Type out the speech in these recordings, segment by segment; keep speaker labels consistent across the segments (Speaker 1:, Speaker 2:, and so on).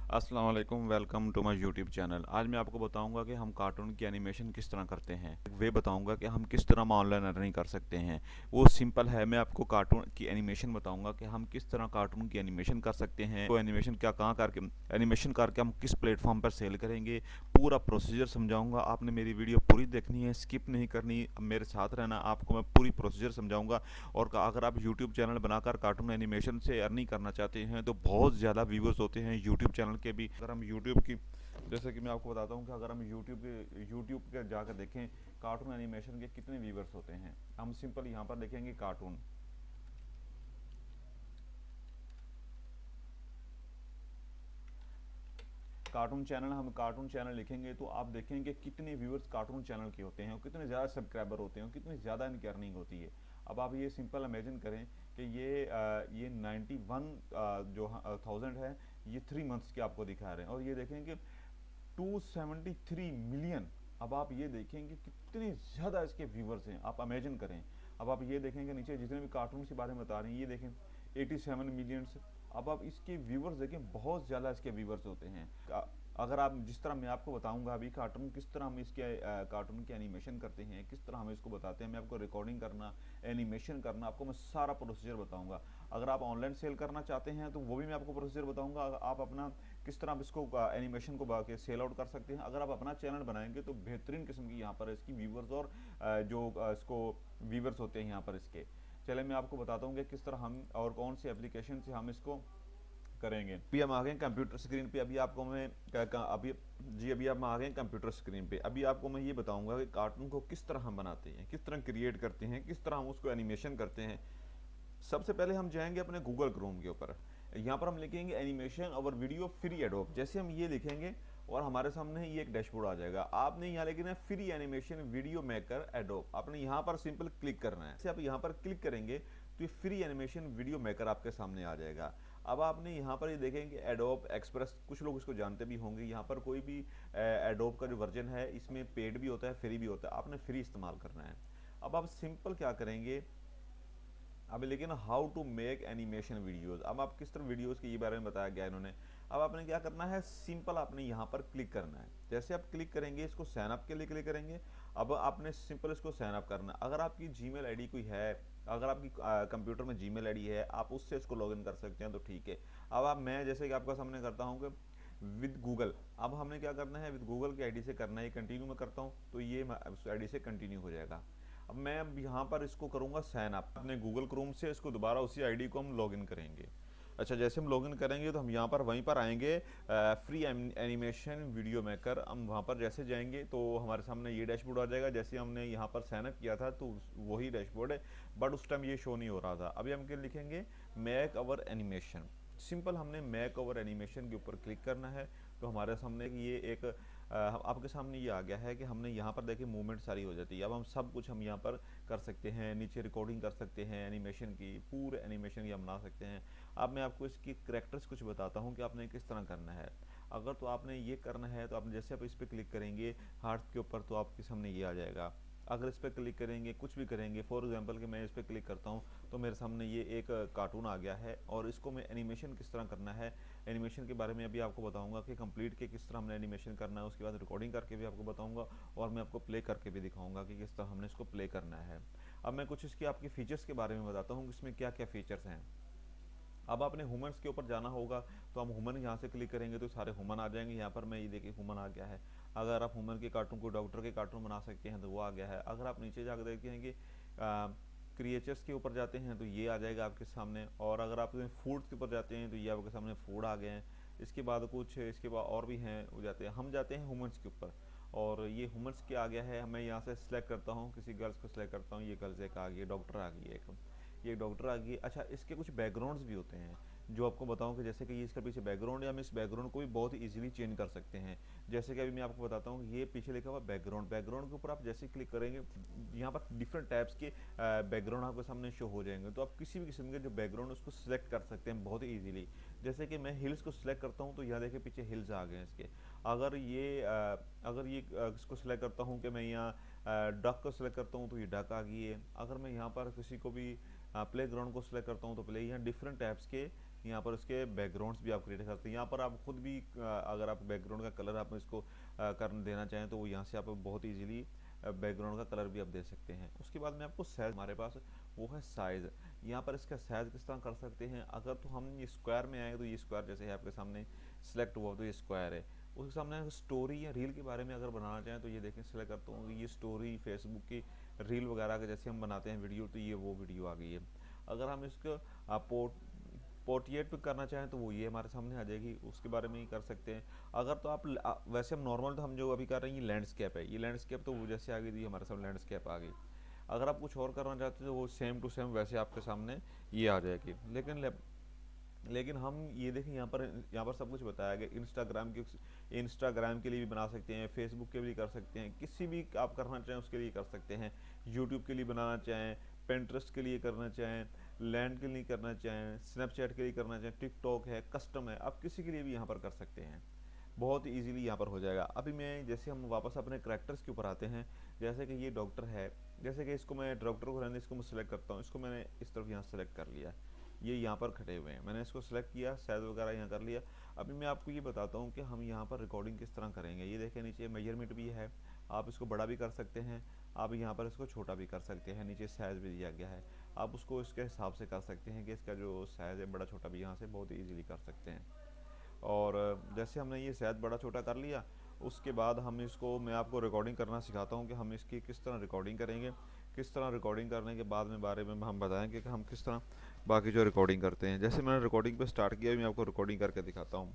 Speaker 1: अस्सलाम वालेकुम, welcome to my YouTube channel. आज मैं आपको बताऊंगा कि हम कार्टून की एनिमेशन किस तरह करते हैं। वे बताऊंगा कि हम किस तरह ऑनलाइन अर्निंग कर सकते हैं। वो सिंपल है। मैं आपको कार्टून की एनिमेशन बताऊंगा कि हम किस तरह कार्टून की एनिमेशन कर सकते हैं। वो एनिमेशन क्या कहाँ करके एनिमेशन करके हम किस प्लेटफॉर्म पर सेल करेंगे, पूरा प्रोसीजर समझाऊंगा। आपने मेरी वीडियो पूरी देखनी है, स्किप नहीं करनी, मेरे साथ रहना। आपको मैं पूरी प्रोसीजर समझाऊंगा। और अगर आप यूट्यूब चैनल बनाकर कार्टून एनिमेशन से अर्निंग करना चाहते हैं तो बहुत ज़्यादा व्यूवर्स होते हैं यूट्यूब चैनल के भी। अगर हम यूट्यूब की, जैसे कि मैं आपको बताता हूँ कि अगर हम यूट्यूब के जाकर देखें कार्टून एनिमेशन के कितने व्यूवर्स होते हैं। हम सिंपल यहाँ पर देखेंगे कार्टून चैनल। हम कार्टून चैनल लिखेंगे तो आप देखेंगे कितने व्यूअर्स कार्टून चैनल के होते हैं और कितने ज़्यादा सब्सक्राइबर होते हैं और कितनी ज़्यादा इनकी अर्निंग होती है। अब आप ये सिंपल इमेजिन करें कि ये 91 जो 1000 है, ये 3 मंथ्स के आपको दिखा रहे हैं। और ये देखेंगे 273 मिलियन। अब आप ये देखेंगे कितने ज़्यादा इसके व्यूवर्स हैं, आप इमेजिन करें। अब आप ये देखेंगे नीचे जितने भी कार्टून के बारे में बता रहे हैं, ये देखें 87 मिलियंस। अब आप इसके व्यूवर्स देखें, बहुत ज़्यादा इसके व्यूवर्स होते हैं। अगर आप जिस तरह मैं आपको बताऊंगा अभी कार्टून किस तरह हम इसके कार्टून की एनिमेशन करते हैं, किस तरह हम इसको बताते हैं, मैं आपको रिकॉर्डिंग करना, एनिमेशन करना, आपको मैं सारा प्रोसीजर बताऊंगा। अगर आप ऑनलाइन सेल करना चाहते हैं तो वो भी मैं आपको प्रोसीजर बताऊंगा। आप अपना किस तरह आप इसको एनिमेशन को सेल आउट कर सकते हैं। अगर आप अपना चैनल बनाएंगे तो बेहतरीन किस्म की यहाँ पर इसकी व्यूवर्स और इसको व्यूवर्स होते हैं यहाँ पर इसके। चले मैं आपको बताता हूँ कि किस तरह हम और कौन सी एप्लीकेशन से हम इसको करेंगे। अभी हम आ गए कंप्यूटर स्क्रीन पे। अभी आपको मैं अभी हम आ गए कंप्यूटर स्क्रीन पे। अभी आपको मैं ये बताऊंगा कि कार्टून को किस तरह हम बनाते हैं, किस तरह क्रिएट करते हैं, किस तरह हम उसको एनिमेशन करते हैं। सबसे पहले हम जाएंगे अपने गूगल क्रोम के ऊपर। यहाँ पर हम लिखेंगे एनिमेशन और वीडियो फ्री एडोब। जैसे हम ये लिखेंगे और हमारे सामने ये एक डैशबोर्ड आ जाएगा। आपने यहाँ लिखना है free animation video maker adobe. आपने यहाँ पर सिंपल क्लिक करना है। जैसे आप यहाँ पर क्लिक करेंगे तो ये फ्री एनिमेशन वीडियो मेकर आपके सामने आ जाएगा। अब आपने यहाँ पर ये देखेंगे एडोब एक्सप्रेस, कुछ लोग इसको जानते भी होंगे। यहाँ पर कोई भी एडोब का जो वर्जन है इसमें पेड भी होता है, फ्री भी होता है। आपने फ्री इस्तेमाल करना है। अब आप सिंपल क्या करेंगे, अब लेकिन how to make animation videos. अब आप किस तरह वीडियोस के ये बारे में बताया गया इन्होंने। अब आपने क्या करना है, सिंपल आपने यहाँ पर क्लिक करना है। जैसे आप क्लिक करेंगे इसको साइन अप के लिए क्लिक करेंगे। अब आपने सिंपल इसको साइन अप करना है। अगर आपकी जीमेल आईडी कोई है, अगर आपकी कंप्यूटर में जीमेल आईडी है, आप उससे इसको लॉगिन कर सकते हैं तो ठीक है। अब आप मैं जैसे कि आपका सामने करता हूँ कि विद गूगल। अब हमने क्या करना है, विद गूगल की आईडी से करना है। ये कंटिन्यू में करता हूँ तो ये आईडी से कंटिन्यू हो जाएगा। अब मैं अब यहाँ पर इसको करूँगा साइन अप। अपने गूगल क्रोम से इसको दोबारा उसी आईडी को हम लॉगिन करेंगे। अच्छा, जैसे हम लॉगिन करेंगे तो हम यहाँ पर वहीं पर आएंगे फ्री एनिमेशन वीडियो मेकर। हम वहाँ पर जैसे जाएंगे तो हमारे सामने ये डैशबोर्ड आ जाएगा। जैसे हमने यहाँ पर साइन अप किया था तो वही डैशबोर्ड है, बट उस टाइम ये शो नहीं हो रहा था। अभी हम क्या लिखेंगे, मेक अवर एनिमेशन। सिंपल हमने मेक ओवर एनिमेशन के ऊपर क्लिक करना है तो हमारे सामने ये एक आपके सामने ये आ गया है कि हमने यहाँ पर देखिए मूवमेंट सारी हो जाती है। अब हम सब कुछ हम यहाँ पर कर सकते हैं, नीचे रिकॉर्डिंग कर सकते हैं, एनिमेशन की पूरे एनिमेशन की हम बना सकते हैं। अब मैं आपको इसकी करेक्टर्स कुछ बताता हूँ कि आपने किस तरह करना है। अगर तो आपने ये करना है तो आप जैसे आप इस पर क्लिक करेंगे हार्ट के ऊपर तो आपके सामने ये आ जाएगा। अगर इस पर क्लिक करेंगे, कुछ भी करेंगे, फॉर एग्जांपल कि मैं इस पर क्लिक करता हूँ तो मेरे सामने ये एक कार्टून आ गया है। और इसको मैं एनिमेशन किस तरह करना है, एनिमेशन के बारे में अभी आपको बताऊंगा कि कंप्लीट के किस तरह हमने एनिमेशन करना है। उसके बाद रिकॉर्डिंग करके भी आपको बताऊंगा और मैं आपको प्ले करके भी दिखाऊंगा कि किस तरह हमने इसको प्ले करना है। अब मैं कुछ इसके आपके फीचर्स के बारे में बताता हूँ, इसमें क्या क्या फीचर्स हैं। अब आपने ह्यूमंस के ऊपर जाना होगा तो हम ह्यूमन यहाँ से क्लिक करेंगे तो सारे ह्यूमन आ जाएंगे। यहाँ पर मैं ये देखिए ह्यूमन आ गया है। अगर आप ह्यूमन के कार्टून को डॉक्टर के कार्टून बना सकते हैं तो वो आ गया है। अगर आप नीचे जाकर देखते हैं कि क्रिएचर्स के ऊपर जाते हैं तो ये आ जाएगा आपके सामने। और अगर आप फूड के ऊपर जाते हैं तो ये आपके सामने फूड आ गए हैं। इसके बाद कुछ इसके बाद और भी हैं वो जाते हैं। हम जाते हैं ह्यूमंस के ऊपर और ये ह्यूमंस के आ गया है। मैं यहाँ से सिलेक्ट करता हूँ, किसी गर्ल्स को सिलेक्ट करता हूँ। ये गर्ल्स एक आ गई, डॉक्टर आ गई एक, ये डॉक्टर आ गई। अच्छा, इसके कुछ बैकग्राउंड्स भी होते हैं जो आपको बताऊं कि जैसे कि ये इसका पीछे बैकग्राउंड है, हम इस बैकग्राउंड को भी बहुत इजीली चेंज कर सकते हैं। जैसे कि अभी मैं आपको बताता हूँ, ये पीछे लिखा हुआ बैकग्राउंड, बैकग्राउंड के ऊपर आप जैसे क्लिक करेंगे यहाँ पर डिफरेंट टाइप्स के बैकग्राउंड आपके सामने शो हो जाएंगे। तो आप किसी भी किस्म के जो बैकग्राउंड उसको सिलेक्ट कर सकते हैं बहुत ही ईजिली। जैसे कि मैं हिल्स को सिलेक्ट करता हूँ तो यहाँ देखिए पीछे हिल्स आ गए हैं इसके। अगर ये इसको सिलेक्ट करता हूँ कि मैं यहाँ डक को सिलेक्ट करता हूँ तो ये डक आ गई है। अगर मैं यहाँ पर किसी को भी प्ले ग्राउंड को सिलेक्ट करता हूँ तो प्ले, यहाँ डिफरेंट टाइप्स के यहाँ पर उसके बैकग्राउंड्स भी आप क्रिएट कर सकते हैं। यहाँ पर आप खुद भी अगर आप बैकग्राउंड का कलर आप इसको कर देना चाहें तो वो यहाँ से आप बहुत ईजिली बैकग्राउंड का कलर भी आप दे सकते हैं। उसके बाद में आपको साइज हमारे पास वो है साइज़। यहाँ पर इसका साइज़ किस तरह कर सकते हैं, अगर तो हम ये स्क्वायर में आए तो ये स्क्वायर जैसे है आपके सामने सेलेक्ट हुआ तो ये स्क्वायर है। उसके सामने स्टोरी या रील के बारे में अगर बनाना चाहें तो ये देखें सिलेक्ट करता हूँ, ये स्टोरी फेसबुक की रील वगैरह के जैसे हम बनाते हैं वीडियो, तो ये वो वीडियो आ गई है। अगर हम इसको पोर्ट्रेट पे करना चाहें तो वो ये हमारे सामने आ जाएगी, उसके बारे में ही कर सकते हैं। अगर तो आप वैसे हम नॉर्मल तो हम जो अभी कर रहे हैं ये लैंडस्केप है, ये लैंडस्केप तो वो जैसे आ गई थी हमारे सामने लैंडस्केप आ गई। अगर आप कुछ और करना चाहते हैं तो वो सेम टू सेम वैसे आपके सामने ये आ जाएगी। लेकिन हम ये देखें यहाँ पर सब कुछ बताया गया। इंस्टाग्राम के लिए भी बना सकते हैं, फेसबुक के लिए कर सकते हैं, किसी भी आप करना चाहें उसके लिए कर सकते हैं। यूट्यूब के लिए बनाना चाहें, पिंटरेस्ट के लिए करना चाहें, लैंड के लिए करना चाहें, स्नैपचैट के लिए करना चाहें, टिकटॉक है, कस्टम है, आप किसी के लिए भी यहाँ पर कर सकते हैं। बहुत ही ईजिली यहाँ पर हो जाएगा। अभी मैं जैसे हम वापस अपने करैक्टर्स के ऊपर आते हैं, जैसे कि ये डॉक्टर है, जैसे कि इसको मैं डॉक्टर को रहने इसको मैं सिलेक्ट करता हूँ, इसको मैंने इस तरफ यहाँ सेलेक्ट कर लिया, ये यहाँ पर खड़े हुए हैं, मैंने इसको सेलेक्ट किया, साइज वगैरह यहाँ कर लिया। अभी मैं आपको ये बताता हूँ कि हम यहाँ पर रिकॉर्डिंग किस तरह करेंगे। ये देखें नीचे मेजरमेंट भी है, आप इसको बड़ा भी कर सकते हैं, आप यहाँ पर इसको छोटा भी कर सकते हैं, नीचे साइज़ भी दिया गया है, आप उसको इसके हिसाब से कर सकते हैं कि इसका जो साइज़ है बड़ा छोटा भी यहाँ से बहुत ईजिली कर सकते हैं। और जैसे हमने ये साइज़ बड़ा छोटा कर लिया, उसके बाद हम इसको मैं आपको रिकॉर्डिंग करना सिखाता हूँ कि हम इसकी किस तरह रिकॉर्डिंग करेंगे। किस तरह रिकॉर्डिंग करने के बाद में बारे में हम बताएंगे कि हम किस तरह बाकी जो रिकॉर्डिंग करते हैं। जैसे मैंने रिकॉर्डिंग पे स्टार्ट किया, मैं आपको रिकॉर्डिंग करके दिखाता हूँ।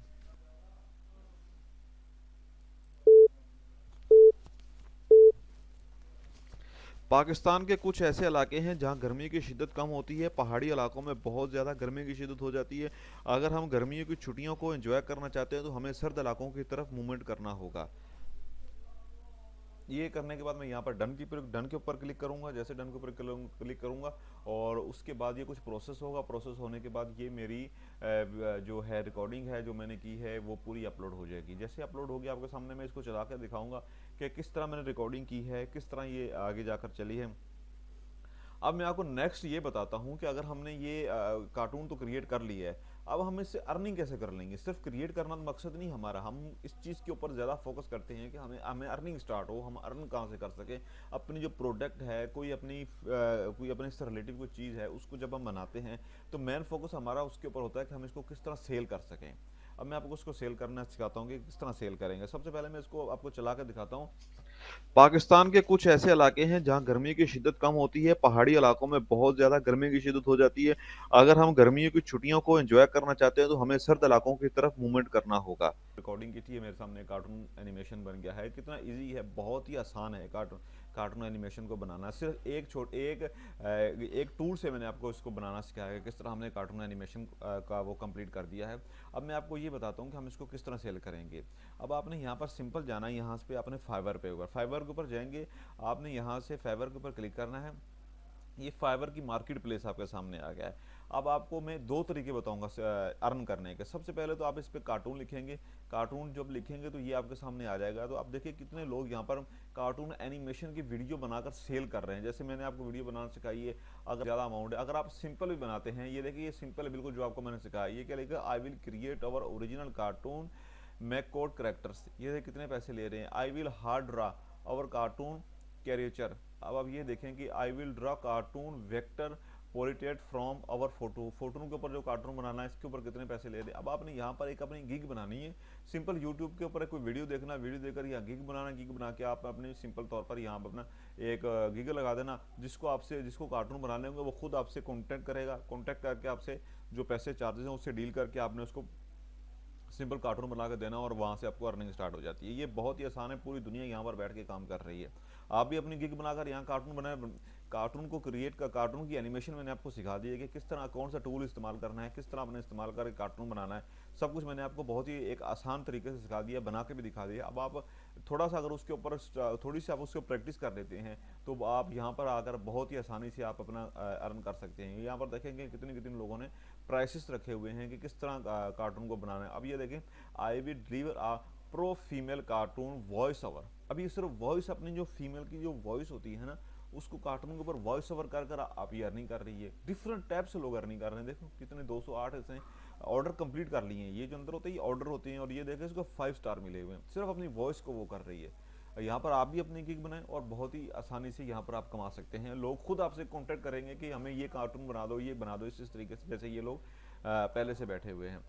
Speaker 1: पाकिस्तान के कुछ ऐसे इलाके हैं जहां गर्मी की शिद्दत कम होती है, पहाड़ी इलाकों में बहुत ज़्यादा गर्मी की शिद्दत हो जाती है। अगर हम गर्मियों की छुट्टियों को एंजॉय करना चाहते हैं तो हमें सर्द इलाकों की तरफ मूवमेंट करना होगा। ये करने के बाद मैं यहाँ पर डन के ऊपर क्लिक करूँगा। जैसे डन के ऊपर क्लिक करूँगा और उसके बाद ये कुछ प्रोसेस होगा। प्रोसेस होने के बाद ये मेरी जो है रिकॉर्डिंग है जो मैंने की है वो पूरी अपलोड हो जाएगी। जैसे अपलोड होगी आपके सामने मैं इसको चला कर दिखाऊंगा कि किस तरह मैंने रिकॉर्डिंग की है, किस तरह ये आगे जाकर चली है। अब मैं आपको नेक्स्ट ये बताता हूँ कि अगर हमने ये कार्टून तो क्रिएट कर लिया है, अब हम इससे अर्निंग कैसे कर लेंगे। सिर्फ क्रिएट करना तो मकसद नहीं हमारा, हम इस चीज़ के ऊपर ज़्यादा फोकस करते हैं कि हमें हमें अर्निंग स्टार्ट हो, हम अर्न कहाँ से कर सकें। अपनी जो प्रोडक्ट है कोई अपने इससे रिलेटिव कोई चीज़ है उसको जब हम बनाते हैं तो मेन फोकस हमारा उसके ऊपर होता है कि हम इसको किस तरह सेल कर सकें। अब मैं आपको उसको सेल करना सिखाता हूँ कि किस तरह सेल करेंगे। सबसे पहले मैं इसको आपको चला कर दिखाता हूँ। पाकिस्तान के कुछ ऐसे इलाके हैं जहां गर्मी की शिद्दत कम होती है, पहाड़ी इलाकों में बहुत ज़्यादा गर्मी की शिद्दत हो जाती है। अगर हम गर्मियों की छुट्टियों को एंजॉय करना चाहते हैं तो हमें सर्द इलाकों की तरफ मूवमेंट करना होगा। रिकॉर्डिंग की थी, मेरे सामने कार्टून एनिमेशन बन गया है। कितना इजी है, बहुत ही आसान है कार्टून एनिमेशन को बनाना। सिर्फ एक टूल से मैंने आपको इसको बनाना सिखाया है, किस तरह हमने कार्टून एनिमेशन का वो कंप्लीट कर दिया है। अब मैं आपको ये बताता हूँ कि हम इसको किस तरह सेल करेंगे। अब आपने यहाँ पर सिंपल जाना है, यहाँ पे आपने फाइवर पे होगा, फाइवर के ऊपर जाएंगे, आपने यहाँ से फाइवर के ऊपर क्लिक करना है। ये फाइवर की मार्केट प्लेस आपके सामने आ गया है। अब आपको मैं दो तरीके बताऊंगा अर्न करने के। सबसे पहले तो आप इस पर कार्टून लिखेंगे, कार्टून जब लिखेंगे तो ये आपके सामने आ जाएगा। तो आप देखिए कितने लोग यहाँ पर कार्टून एनिमेशन की वीडियो बनाकर सेल कर रहे हैं। जैसे मैंने आपको वीडियो बनाना सिखाई है, अगर ज़्यादा अमाउंट है, अगर आप सिंपल भी बनाते हैं, ये देखिए ये सिंपल है बिल्कुल जो आपको मैंने सिखाया। ये क्या लिखा, I will create our original cartoon mascot characters, ये कितने पैसे ले रहे हैं। I will hand draw our cartoon caricature, अब आप ये देखें कि I will draw cartoon vector portrait from our photo के ऊपर जो कार्टून बनाना है इसके ऊपर कितने पैसे ले रहे हैं। अब आपने यहाँ पर एक अपनी गिग बनानी है। सिंपल यूट्यूब के ऊपर कोई वीडियो देखना, वीडियो देखकर यहाँ गिग बनाना, गिग बना के आप अपने सिंपल तौर पर यहाँ पर अपना एक गिग लगा देना। जिसको कार्टून बनाने होंगे वो खुद आपसे कॉन्टैक्ट करेगा, कॉन्टैक्ट करके आपसे जो पैसे चार्जेस हैं उससे डील करके आपने उसको सिंपल कार्टून बना के देना और वहाँ से आपको अर्निंग स्टार्ट हो जाती है। ये बहुत ही आसान है, पूरी दुनिया यहाँ पर बैठ के काम कर रही है। आप भी अपनी गिग बनाकर यहाँ कार्टून बनाए, कार्टून को क्रिएट कर, कार्टून की एनिमेशन मैंने आपको सिखा दी है कि किस तरह कौन सा टूल इस्तेमाल करना है, किस तरह आपने इस्तेमाल करके कार्टून बनाना है। सब कुछ मैंने आपको बहुत ही एक आसान तरीके से सिखा दिया, बना के भी दिखा दिया। अब आप थोड़ा सा अगर उसके ऊपर थोड़ी सी आप उसको प्रैक्टिस कर लेते हैं तो आप यहाँ पर आकर बहुत ही आसानी से आप अपना अर्न कर सकते हैं। यहाँ पर देखेंगे कितने कितने लोगों ने प्राइसेस रखे हुए हैं कि किस तरह कार्टून को बनाना है। अब ये देखें, I will deliver a pro female cartoon voice over. अब ये सिर्फ वॉइस, अपनी जो फीमेल की जो वॉइस होती है ना उसको कार्टून के ऊपर वॉइस ओवर कर कर आप ये अर्निंग कर रही है। डिफरेंट टाइप से लोग अर्निंग कर रहे हैं। देखो कितने 208 ऐसे ऑर्डर कंप्लीट कर लिए हैं, ये जो अंदर होते हैं ये ऑर्डर होते हैं, और ये देखें इसको 5 स्टार मिले हुए हैं, सिर्फ अपनी वॉइस को वो कर रही है। यहाँ पर आप भी अपनी गिग बनाएं और बहुत ही आसानी से यहाँ पर आप कमा सकते हैं। लोग खुद आपसे कांटेक्ट करेंगे कि हमें ये कार्टून बना दो, ये बना दो, इस तरीके से, जैसे ये लोग पहले से बैठे हुए हैं।